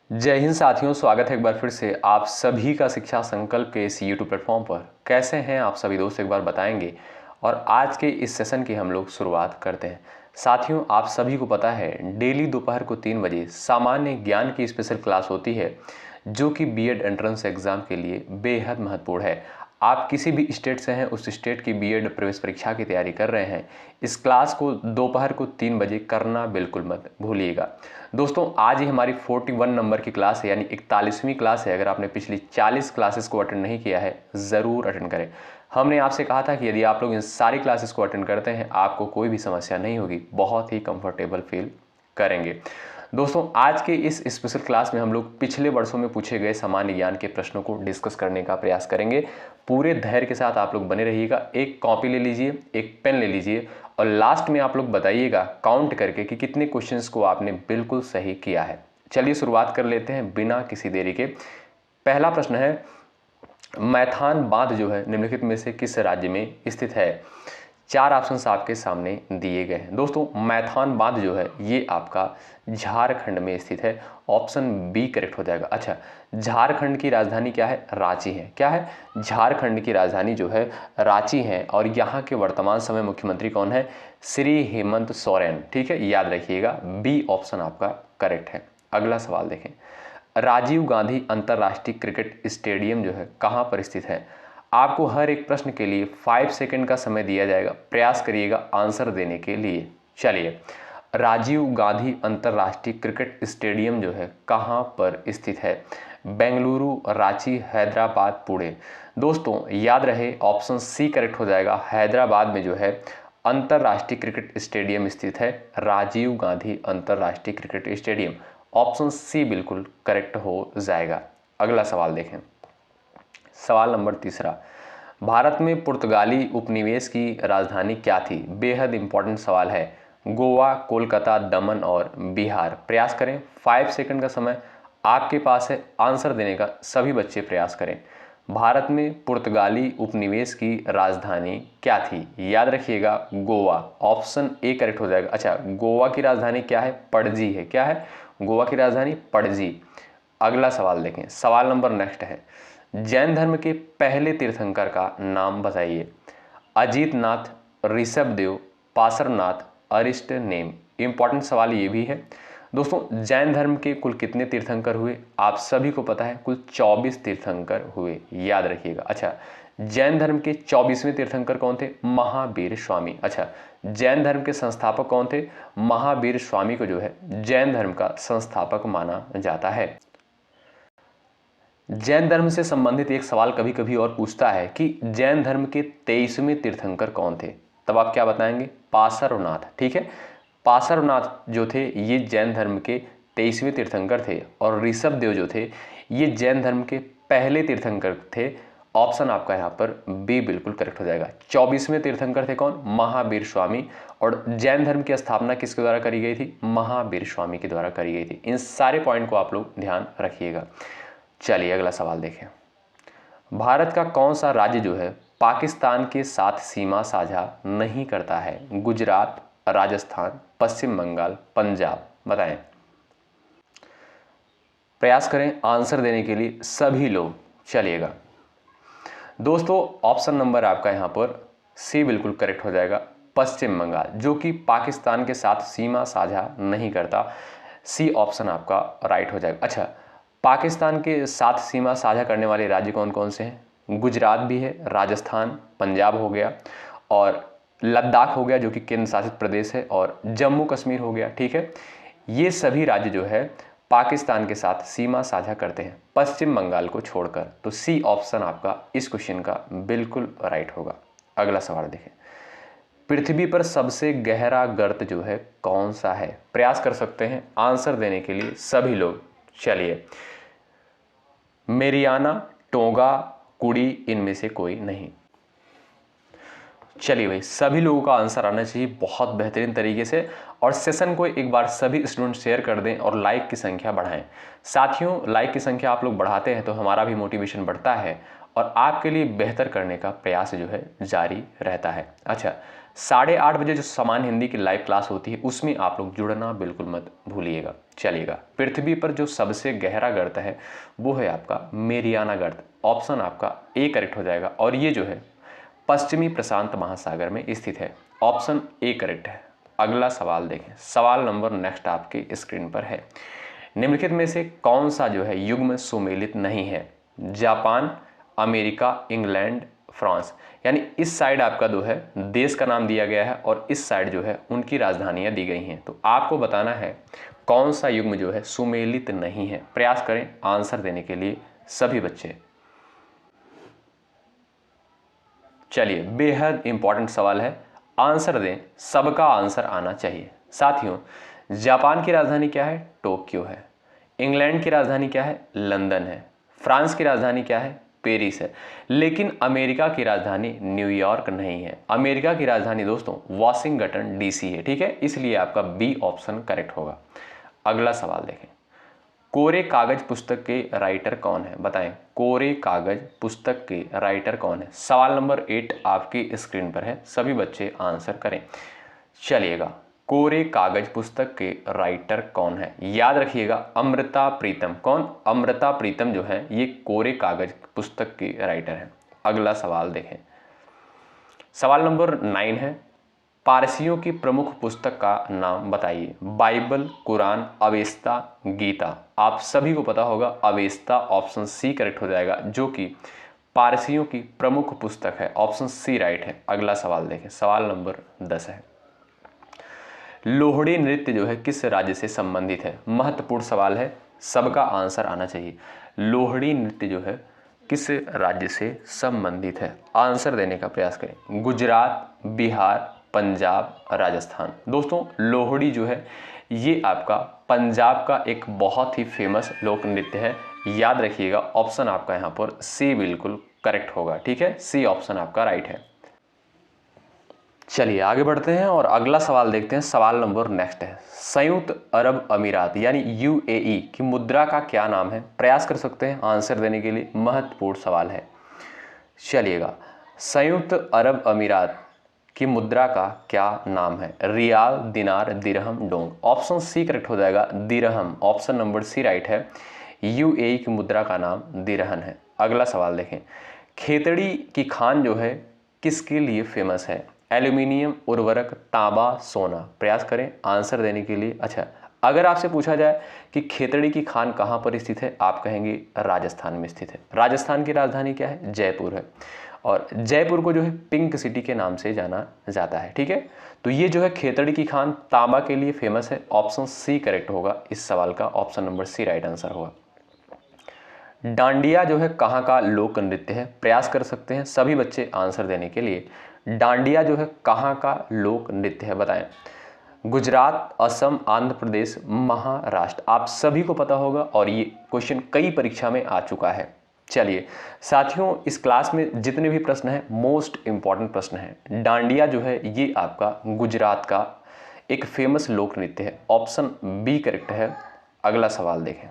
जय हिंद साथियों, स्वागत है एक बार फिर से आप सभी का शिक्षा संकल्प के इस यूट्यूब प्लेटफॉर्म पर। कैसे हैं आप सभी दोस्त, एक बार बताएंगे। और आज के इस सेशन की हम लोग शुरुआत करते हैं। साथियों, आप सभी को पता है डेली दोपहर को 3 बजे सामान्य ज्ञान की स्पेशल क्लास होती है, जो कि बीएड एंट्रेंस एग्जाम के लिए बेहद महत्वपूर्ण है। आप किसी भी स्टेट से हैं, उस स्टेट की बीएड प्रवेश परीक्षा की तैयारी कर रहे हैं, इस क्लास को दोपहर को 3 बजे करना बिल्कुल मत भूलिएगा। दोस्तों, आज ही हमारी 41 नंबर की क्लास है, यानी 41वीं क्लास है। अगर आपने पिछली 40 क्लासेस को अटेंड नहीं किया है, ज़रूर अटेंड करें। हमने आपसे कहा था कि यदि आप लोग इन सारी क्लासेस को अटेंड करते हैं, आपको कोई भी समस्या नहीं होगी, बहुत ही कंफर्टेबल फील करेंगे। दोस्तों, आज के इस स्पेशल क्लास में हम लोग पिछले वर्षों में पूछे गए सामान्य ज्ञान के प्रश्नों को डिस्कस करने का प्रयास करेंगे। पूरे धैर्य के साथ आप लोग बने रहिएगा। एक कॉपी ले लीजिए, एक पेन ले लीजिए और लास्ट में आप लोग बताइएगा काउंट करके कि कितने क्वेश्चंस को आपने बिल्कुल सही किया है। चलिए शुरुआत कर लेते हैं बिना किसी देरी के। पहला प्रश्न है, मैथान बांध जो है निम्नलिखित में से किस राज्य में स्थित है? 4 ऑप्शंस आपके सामने दिए गए हैं। दोस्तों, मैथान बांध जो है ये आपका झारखंड में स्थित है। ऑप्शन बी करेक्ट हो जाएगा। अच्छा, झारखंड की राजधानी क्या है? रांची है। क्या है? झारखंड की राजधानी जो है रांची है। और यहाँ के वर्तमान समय मुख्यमंत्री कौन है? श्री हेमंत सोरेन। ठीक है, याद रखिएगा, बी ऑप्शन आपका करेक्ट है। अगला सवाल देखें, राजीव गांधी अंतर्राष्ट्रीय क्रिकेट स्टेडियम जो है कहाँ पर स्थित है? आपको हर एक प्रश्न के लिए 5 सेकंड का समय दिया जाएगा। प्रयास करिएगा आंसर देने के लिए। चलिए, राजीव गांधी अंतर्राष्ट्रीय क्रिकेट स्टेडियम जो है कहाँ पर स्थित है? बेंगलुरु, रांची, हैदराबाद, पुणे। दोस्तों, याद रहे ऑप्शन सी करेक्ट हो जाएगा। हैदराबाद में जो है अंतर्राष्ट्रीय क्रिकेट स्टेडियम स्थित है, राजीव गांधी अंतर्राष्ट्रीय क्रिकेट स्टेडियम। ऑप्शन सी बिल्कुल करेक्ट हो जाएगा। अगला सवाल देखें, सवाल नंबर तीसरा, भारत में पुर्तगाली उपनिवेश की राजधानी क्या थी? बेहद इंपॉर्टेंट सवाल है। गोवा, कोलकाता, दमन और बिहार। प्रयास करें, 5 सेकंड का समय आपके पास है आंसर देने का। सभी बच्चे प्रयास करें। भारत में पुर्तगाली उपनिवेश की राजधानी क्या थी? याद रखिएगा, गोवा। ऑप्शन ए करेक्ट हो जाएगा। अच्छा, गोवा की राजधानी क्या है? पणजी है। क्या है? गोवा की राजधानी पणजी। अगला सवाल देखें, सवाल नंबर नेक्स्ट है, जैन धर्म के पहले तीर्थंकर का नाम बताइए। अजीत नाथ, ऋषभदेव, पार्श्वनाथ, अरिष्ट नेम। इंपॉर्टेंट सवाल ये भी है। दोस्तों, जैन धर्म के कुल कितने तीर्थंकर हुए? आप सभी को पता है, कुल 24 तीर्थंकर हुए। याद रखिएगा। अच्छा, जैन धर्म के 24वें तीर्थंकर कौन थे? महावीर स्वामी। अच्छा, जैन धर्म के संस्थापक कौन थे? महावीर स्वामी को जो है जैन धर्म का संस्थापक माना जाता है। जैन धर्म से संबंधित एक सवाल कभी कभी और पूछता है कि जैन धर्म के 23वें तीर्थंकर कौन थे? तब आप क्या बताएंगे? पार्श्वनाथ। ठीक है, पार्श्वनाथ जो थे ये जैन धर्म के 23वें तीर्थंकर थे। और ऋषभदेव जो थे ये जैन धर्म के पहले तीर्थंकर थे। ऑप्शन आपका यहाँ पर बी बिल्कुल करेक्ट हो जाएगा। 24वें तीर्थंकर थे कौन? महावीर स्वामी। और जैन धर्म की स्थापना किसके द्वारा करी गई थी? महावीर स्वामी के द्वारा करी गई थी। इन सारे पॉइंट को आप लोग ध्यान रखिएगा। चलिए अगला सवाल देखें, भारत का कौन सा राज्य जो है पाकिस्तान के साथ सीमा साझा नहीं करता है? गुजरात, राजस्थान, पश्चिम बंगाल, पंजाब। बताएं, प्रयास करें आंसर देने के लिए सभी लोग। चलिएगा दोस्तों, ऑप्शन नंबर आपका यहां पर सी बिल्कुल करेक्ट हो जाएगा। पश्चिम बंगाल, जो कि पाकिस्तान के साथ सीमा साझा नहीं करता। सी ऑप्शन आपका राइट हो जाएगा। अच्छा, पाकिस्तान के साथ सीमा साझा करने वाले राज्य कौन कौन से हैं? गुजरात भी है, राजस्थान, पंजाब हो गया, और लद्दाख हो गया जो कि केंद्र शासित प्रदेश है, और जम्मू कश्मीर हो गया। ठीक है, ये सभी राज्य जो है पाकिस्तान के साथ सीमा साझा करते हैं, पश्चिम बंगाल को छोड़कर। तो सी ऑप्शन आपका इस क्वेश्चन का बिल्कुल राइट होगा। अगला सवाल देखें, पृथ्वी पर सबसे गहरा गर्त जो है कौन सा है? प्रयास कर सकते हैं आंसर देने के लिए सभी लोग। चलिए, मेरियाना, टोंगा, कुड़ी, इनमें से कोई नहीं। चलिए भाई, सभी लोगों का आंसर आना चाहिए बहुत बेहतरीन तरीके से। और सेशन को एक बार सभी स्टूडेंट शेयर कर दें और लाइक की संख्या बढ़ाएं। साथियों, लाइक की संख्या आप लोग बढ़ाते हैं तो हमारा भी मोटिवेशन बढ़ता है और आपके लिए बेहतर करने का प्रयास जो है जारी रहता है। अच्छा, 8:30 बजे जो सामान्य हिंदी की लाइव क्लास होती है उसमें आप लोग जुड़ना बिल्कुल मत भूलिएगा। चलिएगा, पृथ्वी पर जो सबसे गहरा गर्त है वो है आपका मेरियाना गर्त। ऑप्शन आपका ए करेक्ट हो जाएगा और ये जो है पश्चिमी प्रशांत महासागर में स्थित है। ऑप्शन ए करेक्ट है। अगला सवाल देखें, सवाल नंबर नेक्स्ट आपकी स्क्रीन पर है। निम्नलिखित में से कौन सा जो है युग्म सुमेलित नहीं है? Japan, America, England, France. यानी इस साइड आपका जो है देश का नाम दिया गया है और इस साइड जो है उनकी राजधानियां दी गई हैं। तो आपको बताना है कौन सा युग्म जो है सुमेलित नहीं है। प्रयास करें आंसर देने के लिए सभी बच्चे। चलिए, बेहद इंपॉर्टेंट सवाल है, आंसर दें, सबका आंसर आना चाहिए। साथियों, जापान की राजधानी क्या है? टोक्यो है। इंग्लैंड की राजधानी क्या है? लंदन है। फ्रांस की राजधानी क्या है? पेरिस है। लेकिन अमेरिका की राजधानी न्यूयॉर्क नहीं है। अमेरिका की राजधानी दोस्तों वाशिंगटन डीसी है। ठीक है, इसलिए आपका बी ऑप्शन करेक्ट होगा। अगला सवाल देखें, कोरे कागज पुस्तक के राइटर कौन है? बताएं, कोरे कागज पुस्तक के राइटर कौन है? सवाल नंबर 8 आपकी स्क्रीन पर है, सभी बच्चे आंसर करें। चलिएगा, कोरे कागज पुस्तक के राइटर कौन है? याद रखिएगा, अमृता प्रीतम। कौन? अमृता प्रीतम जो है ये कोरे कागज पुस्तक की राइटर है। अगला सवाल देखें, सवाल नंबर 9 है, पारसियों की प्रमुख पुस्तक का नाम बताइए। Bible, Quran, Avesta, Gita. आप सभी को पता होगा अवेस्ता, ऑप्शन सी करेक्ट हो जाएगा, जो कि पारसियों की प्रमुख पुस्तक है। ऑप्शन सी राइट है। अगला सवाल देखें, सवाल नंबर 10 है, लोहड़ी नृत्य जो है किस राज्य से संबंधित है? महत्वपूर्ण सवाल है, सबका आंसर आना चाहिए। लोहड़ी नृत्य जो है किस राज्य से संबंधित है? आंसर देने का प्रयास करें। गुजरात, बिहार, पंजाब, राजस्थान। दोस्तों, लोहड़ी जो है ये आपका पंजाब का एक बहुत ही फेमस लोक नृत्य है। याद रखिएगा, ऑप्शन आपका यहाँ पर सी बिल्कुल करेक्ट होगा। ठीक है, सी ऑप्शन आपका राइट है। चलिए आगे बढ़ते हैं और अगला सवाल देखते हैं। सवाल नंबर नेक्स्ट है, संयुक्त अरब अमीरात यानी यूएई की मुद्रा का क्या नाम है? प्रयास कर सकते हैं आंसर देने के लिए, महत्वपूर्ण सवाल है। चलिएगा, संयुक्त अरब अमीरात की मुद्रा का क्या नाम है? रियाल, दिनार, दिरहम, डोंग। ऑप्शन सी करेक्ट हो जाएगा, दिरहम। ऑप्शन नंबर सी राइट है। यूएई की मुद्रा का नाम दिरहम है। अगला सवाल देखें, खेतड़ी की खान जो है किसके लिए फेमस है? एल्यूमिनियम, उर्वरक, तांबा, सोना। प्रयास करें आंसर देने के लिए। अच्छा, अगर आपसे पूछा जाए कि खेतड़ी की खान कहाँ पर स्थित है, आप कहेंगे राजस्थान में स्थित है। राजस्थान की राजधानी क्या है? जयपुर है। और जयपुर को जो है पिंक सिटी के नाम से जाना जाता है। ठीक है, तो ये जो है खेतड़ी की खान तांबा के लिए फेमस है। ऑप्शन सी करेक्ट होगा इस सवाल का, option number C right answer होगा। डांडिया जो है कहाँ का लोक नृत्य है? प्रयास कर सकते हैं सभी बच्चे आंसर देने के लिए। डांडिया जो है कहाँ का लोक नृत्य है? बताएं। गुजरात, असम, आंध्र प्रदेश, महाराष्ट्र। आप सभी को पता होगा और ये क्वेश्चन कई परीक्षा में आ चुका है। चलिए साथियों, इस क्लास में जितने भी प्रश्न हैं मोस्ट इंपॉर्टेंट प्रश्न हैं। डांडिया जो है ये आपका गुजरात का एक फेमस लोक नृत्य है। ऑप्शन बी करेक्ट है। अगला सवाल देखें,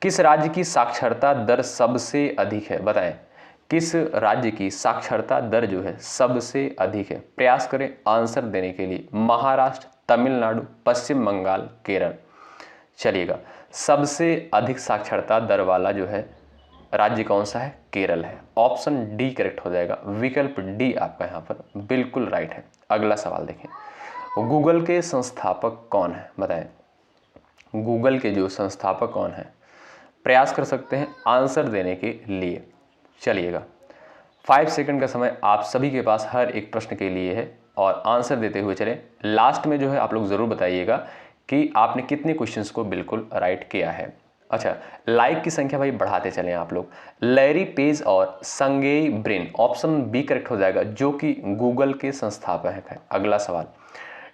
किस राज्य की साक्षरता दर सबसे अधिक है? बताएं, किस राज्य की साक्षरता दर जो है सबसे अधिक है? प्रयास करें आंसर देने के लिए। महाराष्ट्र, तमिलनाडु, पश्चिम बंगाल, केरल। चलिएगा, सबसे अधिक साक्षरता दर वाला जो है राज्य कौन सा है? केरल है। ऑप्शन डी करेक्ट हो जाएगा, विकल्प डी आपका यहाँ पर बिल्कुल राइट है। अगला सवाल देखें, गूगल के संस्थापक कौन है? बताएं, गूगल के जो संस्थापक कौन है? प्रयास कर सकते हैं आंसर देने के लिए। चलिएगा, 5 सेकंड का समय आप सभी के पास हर एक प्रश्न के लिए है और आंसर देते हुए चलें। लास्ट में जो है आप लोग ज़रूर बताइएगा कि आपने कितने क्वेश्चंस को बिल्कुल राइट किया है। अच्छा, लाइक की संख्या भाई बढ़ाते चलें आप लोग। लैरी पेज और संगेई ब्रिन, ऑप्शन बी करेक्ट हो जाएगा, जो कि गूगल के संस्थापक है। अगला सवाल,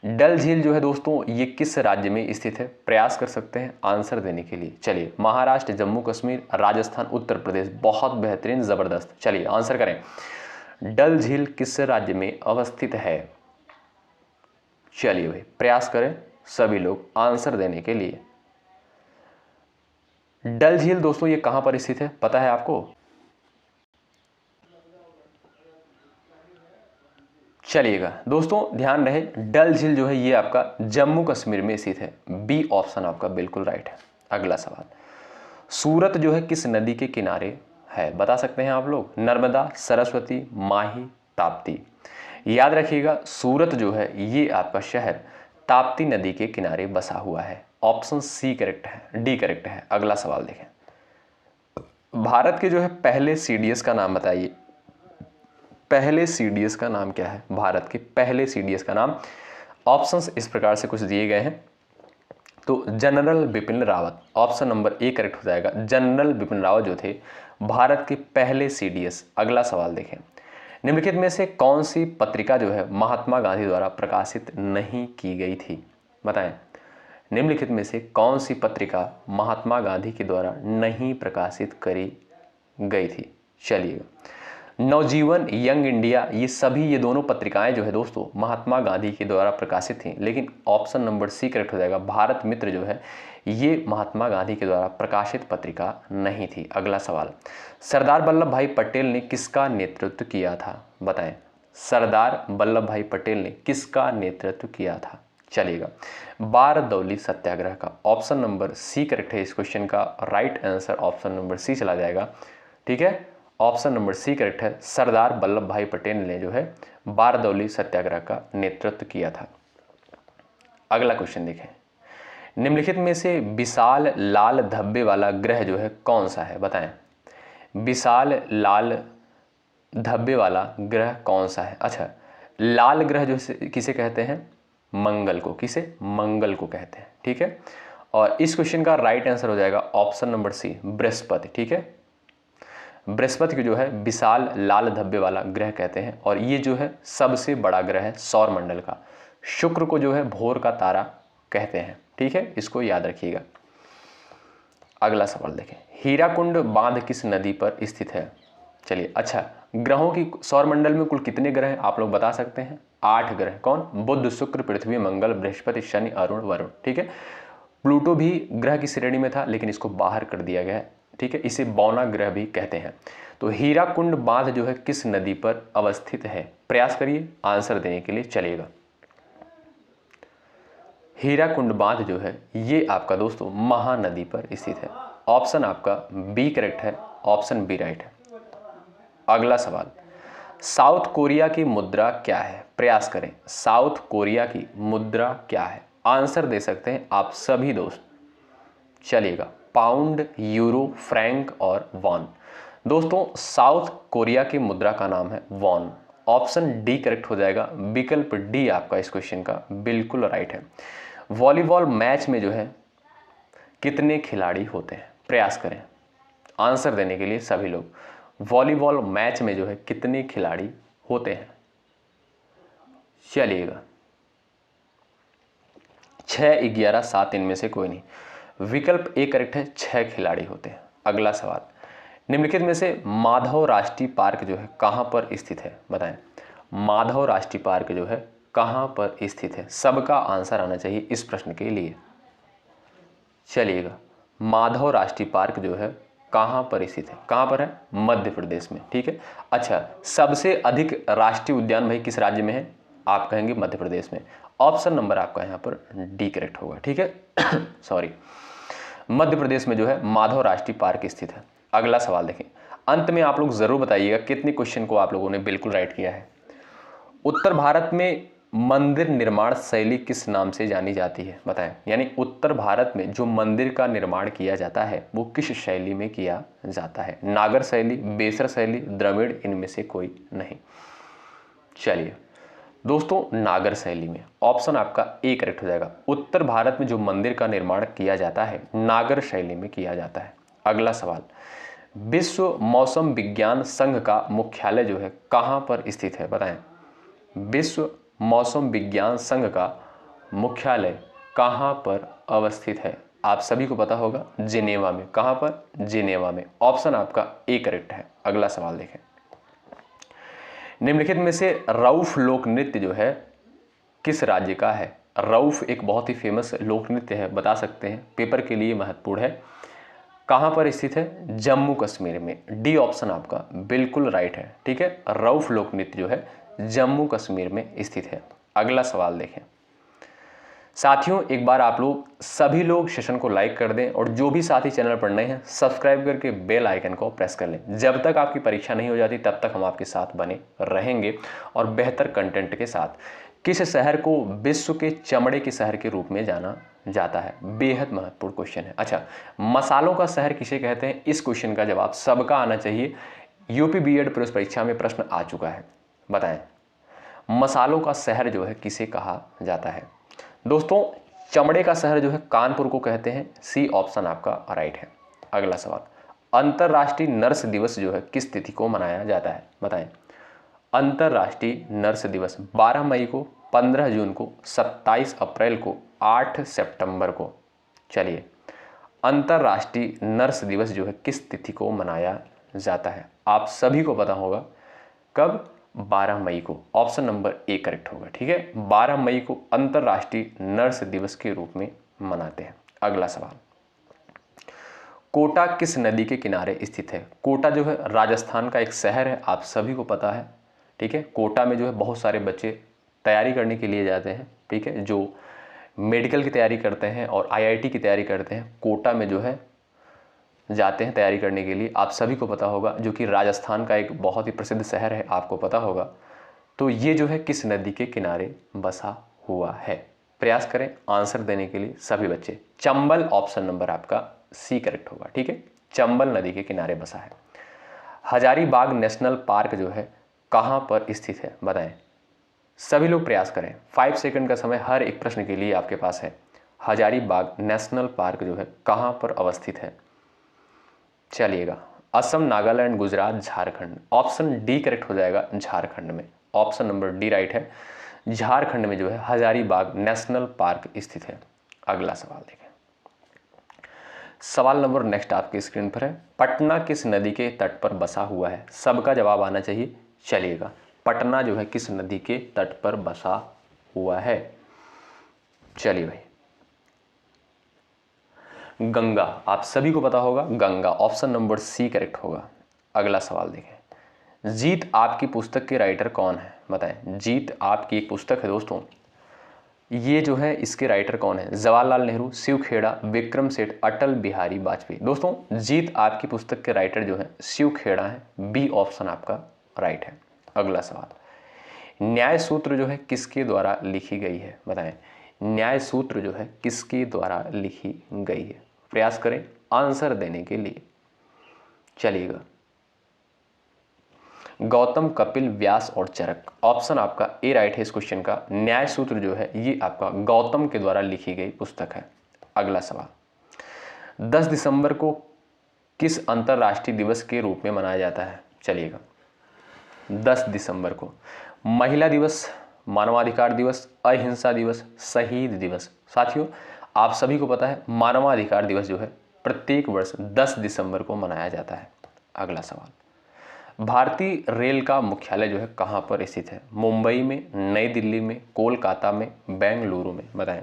डल झील जो है दोस्तों ये किस राज्य में स्थित है? प्रयास कर सकते हैं आंसर देने के लिए। चलिए, महाराष्ट्र, जम्मू कश्मीर, राजस्थान, उत्तर प्रदेश। बहुत बेहतरीन, जबरदस्त। चलिए आंसर करें, डल झील किस राज्य में अवस्थित है? चलिए भाई प्रयास करें सभी लोग आंसर देने के लिए। डल झील दोस्तों ये कहां पर स्थित है, पता है आपको? चलिएगा दोस्तों, ध्यान रहे डल झील जो है ये आपका जम्मू कश्मीर में स्थित है। बी ऑप्शन आपका बिल्कुल राइट है। अगला सवाल, सूरत जो है किस नदी के किनारे है, बता सकते हैं आप लोग? नर्मदा, सरस्वती, माही, ताप्ती। याद रखिएगा सूरत जो है ये आपका शहर ताप्ती नदी के किनारे बसा हुआ है। ऑप्शन सी करेक्ट है, डी करेक्ट है। अगला सवाल देखें, भारत के जो है पहले सीडीएस का नाम बताइए। पहले सीडीएस का नाम क्या है? भारत के पहले सीडीएस का नाम, ऑप्शंस इस प्रकार से कुछ दिए गए हैं। तो general Bipin Rawat, option number A correct हो जाएगा। जनरल बिपिन रावत जो थे भारत के पहले सीडीएस। अगला सवाल देखें, निम्नलिखित में से कौन सी पत्रिका जो है महात्मा गांधी द्वारा प्रकाशित नहीं की गई थी, बताएं? निम्नलिखित में से कौन सी पत्रिका महात्मा गांधी के द्वारा नहीं प्रकाशित करी गई थी? चलिएगा, नवजीवन, यंग इंडिया, ये दोनों पत्रिकाएं जो है दोस्तों महात्मा गांधी के द्वारा प्रकाशित थी, लेकिन ऑप्शन नंबर सी करेक्ट हो जाएगा। भारत मित्र जो है ये महात्मा गांधी के द्वारा प्रकाशित पत्रिका नहीं थी। अगला सवाल, सरदार वल्लभ भाई पटेल ने किसका नेतृत्व किया था, बताएं? सरदार वल्लभ भाई पटेल ने किसका नेतृत्व किया था? चलिएगा, बारदौली सत्याग्रह का। ऑप्शन नंबर सी करेक्ट है। इस क्वेश्चन का right answer option number C चला जाएगा। ठीक है, ऑप्शन नंबर सी करेक्ट है। सरदार वल्लभ भाई पटेल ने जो है बारदौली सत्याग्रह का नेतृत्व किया था। अगला क्वेश्चन देखें, निम्नलिखित में से विशाल लाल धब्बे वाला ग्रह जो है कौन सा है, बताएं? विशाल लाल धब्बे वाला ग्रह कौन सा है? अच्छा, लाल ग्रह जो किसे कहते हैं? मंगल को। किसे? मंगल को कहते हैं। ठीक है, और इस क्वेश्चन का राइट आंसर हो जाएगा ऑप्शन नंबर सी, बृहस्पति। ठीक है, बृहस्पति को जो है विशाल लाल धब्बे वाला ग्रह कहते हैं, और ये जो है सबसे बड़ा ग्रह है सौर मंडल का। शुक्र को जो है भोर का तारा कहते हैं। ठीक है, इसको याद रखिएगा। अगला सवाल देखें, हीराकुंड बांध किस नदी पर स्थित है? चलिए, अच्छा, ग्रहों की सौर मंडल में कुल कितने ग्रह हैं आप लोग बता सकते हैं? 8 ग्रह। कौन? बुध, शुक्र, पृथ्वी, मंगल, बृहस्पति, शनि, अरुण, वरुण। ठीक है, प्लूटो भी ग्रह की श्रेणी में था लेकिन इसको बाहर कर दिया गया है। ठीक है, इसे बौना ग्रह भी कहते हैं। तो हीराकुंड बांध जो है किस नदी पर अवस्थित है? प्रयास करिए आंसर देने के लिए। चलिएगा, हीराकुंड बांध जो है ये आपका दोस्तों महानदी पर स्थित है। ऑप्शन आपका बी करेक्ट है, ऑप्शन बी राइट है। अगला सवाल, साउथ कोरिया की मुद्रा क्या है? प्रयास करें, साउथ कोरिया की मुद्रा क्या है? आंसर दे सकते हैं आप सभी दोस्त। चलिएगा, पाउंड, यूरो, फ्रैंक और वॉन। दोस्तों साउथ कोरिया की मुद्रा का नाम है वॉन। ऑप्शन डी करेक्ट हो जाएगा। विकल्प डी आपका इस क्वेश्चन का बिल्कुल राइट है। वॉलीबॉल मैच में जो है कितने खिलाड़ी होते हैं? प्रयास करें आंसर देने के लिए सभी लोग। वॉलीबॉल मैच में जो है कितने खिलाड़ी होते हैं? चलिएगा, 6, 11, 7 इनमें से कोई नहीं। विकल्प ए करेक्ट है, 6 खिलाड़ी होते हैं। अगला सवाल, निम्नलिखित में से माधव राष्ट्रीय पार्क जो है कहां पर स्थित है? बताएं, माधव राष्ट्रीय पार्क जो है कहां पर स्थित है? सबका आंसर आना चाहिए इस प्रश्न के लिए। चलिएगा, माधव राष्ट्रीय पार्क जो है कहां पर स्थित है? कहां पर है? मध्य प्रदेश में। ठीक है, अच्छा, सबसे अधिक राष्ट्रीय उद्यान भाई किस राज्य में है? आप कहेंगे मध्य प्रदेश में। ऑप्शन नंबर आपका यहां पर डी करेक्ट होगा। ठीक है सॉरी, मध्य प्रदेश में जो है माधव राष्ट्रीय पार्क स्थित है। अगला सवाल देखें, अंत में आप लोग जरूर बताइएगा कितने क्वेश्चन को आप लोगों ने बिल्कुल राइट किया है। उत्तर भारत में मंदिर निर्माण शैली किस नाम से जानी जाती है? बताएं, यानी उत्तर भारत में जो मंदिर का निर्माण किया जाता है वो किस शैली में किया जाता है? नागर शैली, बेसर शैली, द्रविड़, इनमें से कोई नहीं। चलिए दोस्तों, नागर शैली में। ऑप्शन आपका ए करेक्ट हो जाएगा। उत्तर भारत में जो मंदिर का निर्माण किया जाता है नागर शैली में किया जाता है। अगला सवाल, विश्व मौसम विज्ञान संघ का मुख्यालय जो है कहां पर स्थित है? बताएं, विश्व मौसम विज्ञान संघ का मुख्यालय कहां पर अवस्थित है? आप सभी को पता होगा, जिनेवा में। कहां पर? जिनेवा में। ऑप्शन आपका ए करेक्ट है। अगला सवाल देखें, निम्नलिखित में से रऊफ लोक नृत्य जो है किस राज्य का है? रऊफ एक बहुत ही फेमस लोक नृत्य है, बता सकते हैं, पेपर के लिए महत्वपूर्ण है। कहां पर स्थित है? जम्मू कश्मीर में। डी ऑप्शन आपका बिल्कुल राइट है। ठीक है, रऊफ लोक नृत्य जो है जम्मू कश्मीर में स्थित है। अगला सवाल देखें। साथियों, एक बार आप लोग सभी लोग सेशन को लाइक कर दें और जो भी साथी चैनल पर नए हैं सब्सक्राइब करके बेल आइकन को प्रेस कर लें। जब तक आपकी परीक्षा नहीं हो जाती तब तक हम आपके साथ बने रहेंगे और बेहतर कंटेंट के साथ। किस शहर को विश्व के चमड़े के शहर के रूप में जाना जाता है? बेहद महत्वपूर्ण क्वेश्चन है। अच्छा, मसालों का शहर किसे कहते हैं? इस क्वेश्चन का जवाब सबका आना चाहिए। यूपी बीएड प्रवेश परीक्षा में प्रश्न आ चुका है। बताएं, मसालों का शहर जो है किसे कहा जाता है? दोस्तों, चमड़े का शहर जो है कानपुर को कहते हैं। सी ऑप्शन आपका राइट है। अगला सवाल, अंतर्राष्ट्रीय नर्स दिवस जो है किस तिथि को मनाया जाता है? बताएं। अंतर्राष्ट्रीय नर्स दिवस 12 मई को, 15 जून को, 27 अप्रैल को, 8 सितंबर को। चलिए, अंतर्राष्ट्रीय नर्स दिवस जो है किस तिथि को मनाया जाता है? आप सभी को पता होगा। कब? 12 मई को। ऑप्शन नंबर ए करेक्ट होगा। ठीक है, 12 मई को अंतर्राष्ट्रीय नर्स दिवस के रूप में मनाते हैं। अगला सवाल, कोटा किस नदी के किनारे स्थित है? कोटा जो है राजस्थान का एक शहर है, आप सभी को पता है। ठीक है, कोटा में जो है बहुत सारे बच्चे तैयारी करने के लिए जाते हैं। ठीक है, जो मेडिकल की तैयारी करते हैं और आईआईटी की तैयारी करते हैं, कोटा में जो है जाते हैं तैयारी करने के लिए। आप सभी को पता होगा, जो कि राजस्थान का एक बहुत ही प्रसिद्ध शहर है, आपको पता होगा। तो ये जो है किस नदी के किनारे बसा हुआ है? प्रयास करें आंसर देने के लिए सभी बच्चे। चंबल, ऑप्शन नंबर आपका सी करेक्ट होगा। ठीक है, चंबल नदी के किनारे बसा है। हजारीबाग नेशनल पार्क जो है कहाँ पर स्थित है? बताएं। सभी लोग प्रयास करें। 5 सेकंड का समय हर एक प्रश्न के लिए आपके पास है। हजारीबाग नेशनल पार्क जो है कहाँ पर अवस्थित है? चलिएगा, Assam, Nagaland, Gujarat, Jharkhand. Option D correct हो जाएगा, झारखंड में। ऑप्शन नंबर डी राइट है। झारखंड में जो है हजारीबाग नेशनल पार्क स्थित है। अगला सवाल देखें। सवाल नंबर नेक्स्ट आपकी स्क्रीन पर है। पटना किस नदी के तट पर बसा हुआ है? सबका जवाब आना चाहिए। चलिएगा, पटना जो है किस नदी के तट पर बसा हुआ है? चलिए भाई, गंगा। आप सभी को पता होगा, Ganga. Option number C correct होगा। अगला सवाल देखें। जीत आपकी पुस्तक के राइटर कौन है? बताएं। जीत आपकी एक पुस्तक है दोस्तों, ये जो है इसके राइटर कौन है? जवाहरलाल नेहरू, शिव खेड़ा, विक्रम सेठ, अटल बिहारी वाजपेयी। दोस्तों, जीत आपकी पुस्तक के राइटर जो है शिव खेड़ा है। बी ऑप्शन आपका राइट है। अगला सवाल, न्याय सूत्र जो है किसके द्वारा लिखी गई है? बताएं। न्याय सूत्र जो है किसके द्वारा लिखी गई है? प्रयास करें आंसर देने के लिए। चलिएगा, गौतम, कपिल, व्यास और चरक। ऑप्शन आपका ए राइट है इस क्वेश्चन का। न्याय सूत्र जो है ये आपका गौतम के द्वारा लिखी गई पुस्तक है। अगला सवाल, 10 दिसंबर को किस अंतर्राष्ट्रीय दिवस के रूप में मनाया जाता है? चलिएगा, 10 दिसंबर को महिला दिवस, मानवाधिकार दिवस, अहिंसा दिवस, शहीद दिवस। साथियों, आप सभी को पता है मानवाधिकार दिवस जो है प्रत्येक वर्ष 10 दिसंबर को मनाया जाता है। अगला सवाल, भारतीय रेल का मुख्यालय जो है कहाँ पर स्थित है? मुंबई में, नई दिल्ली में, कोलकाता में, बेंगलुरु में। बताएं।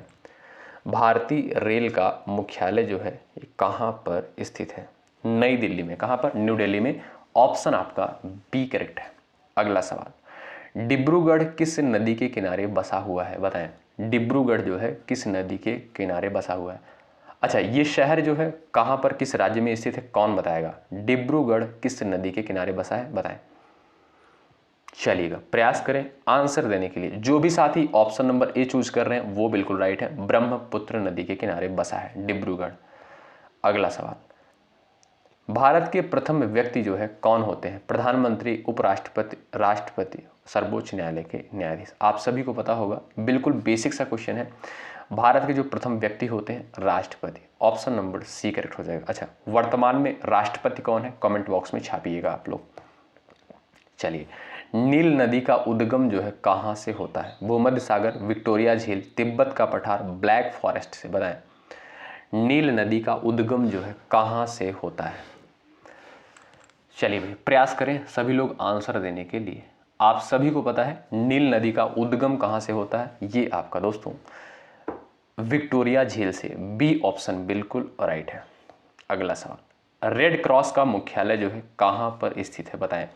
भारतीय रेल का मुख्यालय जो है ये कहाँ पर स्थित है? नई दिल्ली में। कहाँ पर? न्यू दिल्ली में। ऑप्शन आपका बी करेक्ट है। अगला सवाल, डिब्रूगढ़ किस नदी के किनारे बसा हुआ है? बताएं। डिब्रूगढ़ जो है किस नदी के किनारे बसा हुआ है? अच्छा, ये शहर जो है कहाँ पर, किस राज्य में स्थित है? कौन बताएगा? डिब्रूगढ़ किस नदी के किनारे बसा है? बताएं। चलिएगा, प्रयास करें आंसर देने के लिए। जो भी साथी ऑप्शन नंबर ए चूज कर रहे हैं वो बिल्कुल राइट है। ब्रह्मपुत्र नदी के किनारे बसा है डिब्रूगढ़। अगला सवाल, भारत के प्रथम व्यक्ति जो है कौन होते हैं? प्रधानमंत्री, उपराष्ट्रपति, राष्ट्रपति, सर्वोच्च न्यायालय के न्यायाधीश। आप सभी को पता होगा, बिल्कुल बेसिक सा क्वेश्चन है। भारत के जो प्रथम व्यक्ति होते हैं राष्ट्रपति। ऑप्शन नंबर सी करेक्ट हो जाएगा। अच्छा, वर्तमान में राष्ट्रपति कौन है? कमेंट बॉक्स में छापिएगा आप लोग। चलिए, नील नदी का उद्गम जो है कहाँ से होता है? भूमध्य सागर, विक्टोरिया झील, तिब्बत का पठार, ब्लैक फॉरेस्ट से। बताएं, नील नदी का उद्गम जो है कहाँ से होता है? चलिए भाई, प्रयास करें सभी लोग आंसर देने के लिए। आप सभी को पता है नील नदी का उद्गम कहाँ से होता है? ये आपका दोस्तों विक्टोरिया झील से। बी ऑप्शन बिल्कुल राइट है। अगला सवाल, रेड क्रॉस का मुख्यालय जो है कहाँ पर स्थित है? बताएं।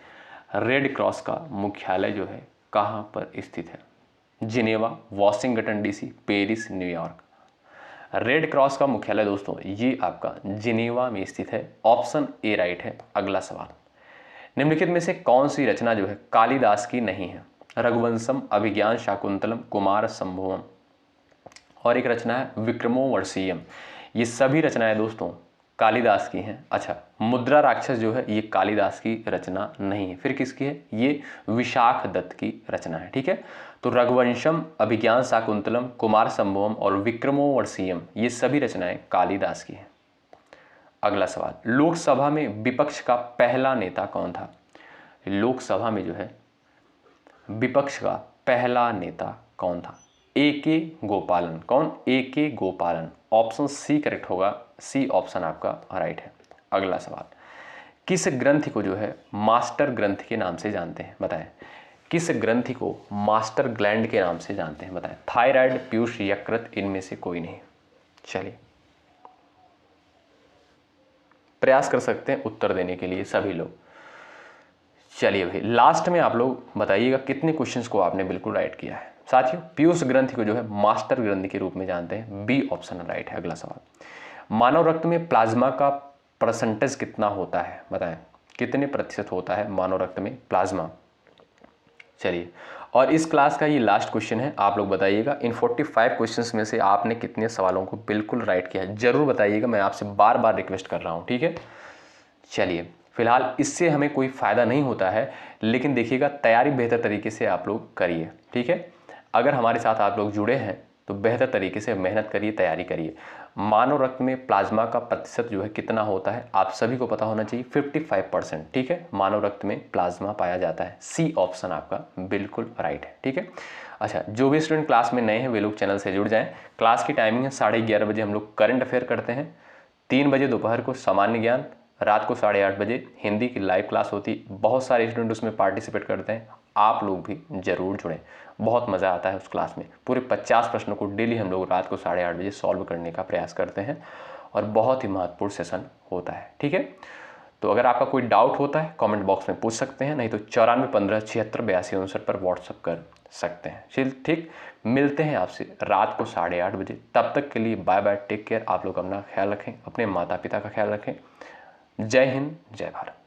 रेड क्रॉस का मुख्यालय जो है कहाँ पर स्थित है? Geneva, Washington DC, Paris, New York. Red cross का मुख्यालय दोस्तों ये आपका जिनेवा में स्थित है। ऑप्शन ए राइट है। अगला सवाल, निम्नलिखित में से कौन सी रचना जो है कालिदास की नहीं है? रघुवंशम, अभिज्ञान शाकुंतलम, कुमार संभवम, और एक रचना है विक्रमोर्वशीयम। ये सभी रचनाएं दोस्तों कालिदास की हैं। अच्छा, मुद्रा राक्षस जो है ये कालिदास की रचना नहीं है, फिर किसकी है? ये विशाख दत्त की रचना है। ठीक है, तो रघुवंशम, अभिज्ञान शाकुंतलम, कुमार संभवम और विक्रमोर्वशीयम ये सभी रचनाएं कालिदास की हैं। अगला सवाल, लोकसभा में विपक्ष का पहला नेता कौन था? लोकसभा में जो है विपक्ष का पहला नेता कौन था? ए के गोपालन। कौन? ए के गोपालन। ऑप्शन सी करेक्ट होगा। सी ऑप्शन आपका राइट है। अगला सवाल, किस ग्रंथि को जो है मास्टर ग्रंथ के नाम से जानते हैं? बताएं, किस ग्रंथि को मास्टर ग्लैंड के नाम से जानते हैं? बताएं। थायराइड, पीयूष, यकृत, इनमें से कोई नहीं। चलिए, प्रयास कर सकते हैं उत्तर देने के लिए सभी लोग। चलिए भाई, लास्ट में आप लोग बताइएगा कितने क्वेश्चंस को आपने बिल्कुल राइट किया है। साथियों, पीयूष ग्रंथि को जो है मास्टर ग्रंथि के रूप में जानते हैं। बी ऑप्शन राइट है। अगला सवाल, मानव रक्त में प्लाज्मा का परसेंटेज कितना होता है? बताएं, कितने प्रतिशत होता है मानव रक्त में प्लाज्मा? चलिए, और इस क्लास का ये लास्ट क्वेश्चन है। आप लोग बताइएगा इन 45 क्वेश्चंस में से आपने कितने सवालों को बिल्कुल राइट किया है, जरूर बताइएगा। मैं आपसे बार बार रिक्वेस्ट कर रहा हूँ, ठीक है। चलिए, फिलहाल इससे हमें कोई फ़ायदा नहीं होता है, लेकिन देखिएगा तैयारी बेहतर तरीके से आप लोग करिए, ठीक है। अगर हमारे साथ आप लोग जुड़े हैं तो बेहतर तरीके से मेहनत करिए, तैयारी करिए। मानव रक्त में प्लाज्मा का प्रतिशत जो है कितना होता है आप सभी को पता होना चाहिए, 55%, ठीक है। मानव रक्त में प्लाज्मा पाया जाता है। सी ऑप्शन आपका बिल्कुल राइट है, ठीक है। अच्छा, जो भी स्टूडेंट क्लास में नए हैं वे लोग चैनल से जुड़ जाएं। क्लास की टाइमिंग है 11:30 बजे हम लोग करंट अफेयर करते हैं, 3 बजे दोपहर को सामान्य ज्ञान, रात को 8:30 बजे हिंदी की लाइव क्लास होती। बहुत सारे स्टूडेंट उसमें पार्टिसिपेट करते हैं, आप लोग भी जरूर जुड़ें, बहुत मज़ा आता है उस क्लास में। पूरे 50 प्रश्नों को डेली हम लोग रात को 8:30 बजे सॉल्व करने का प्रयास करते हैं और बहुत ही महत्वपूर्ण सेशन होता है, ठीक है। तो अगर आपका कोई डाउट होता है कमेंट बॉक्स में पूछ सकते हैं, नहीं तो 94 15 76 82 59 पर व्हाट्सअप कर सकते हैं। चल ठीक, मिलते हैं आपसे रात को 8:30 बजे। तब तक के लिए बाय बाय, टेक केयर। आप लोग अपना ख्याल रखें, अपने माता पिता का ख्याल रखें। जय हिंद, जय भारत।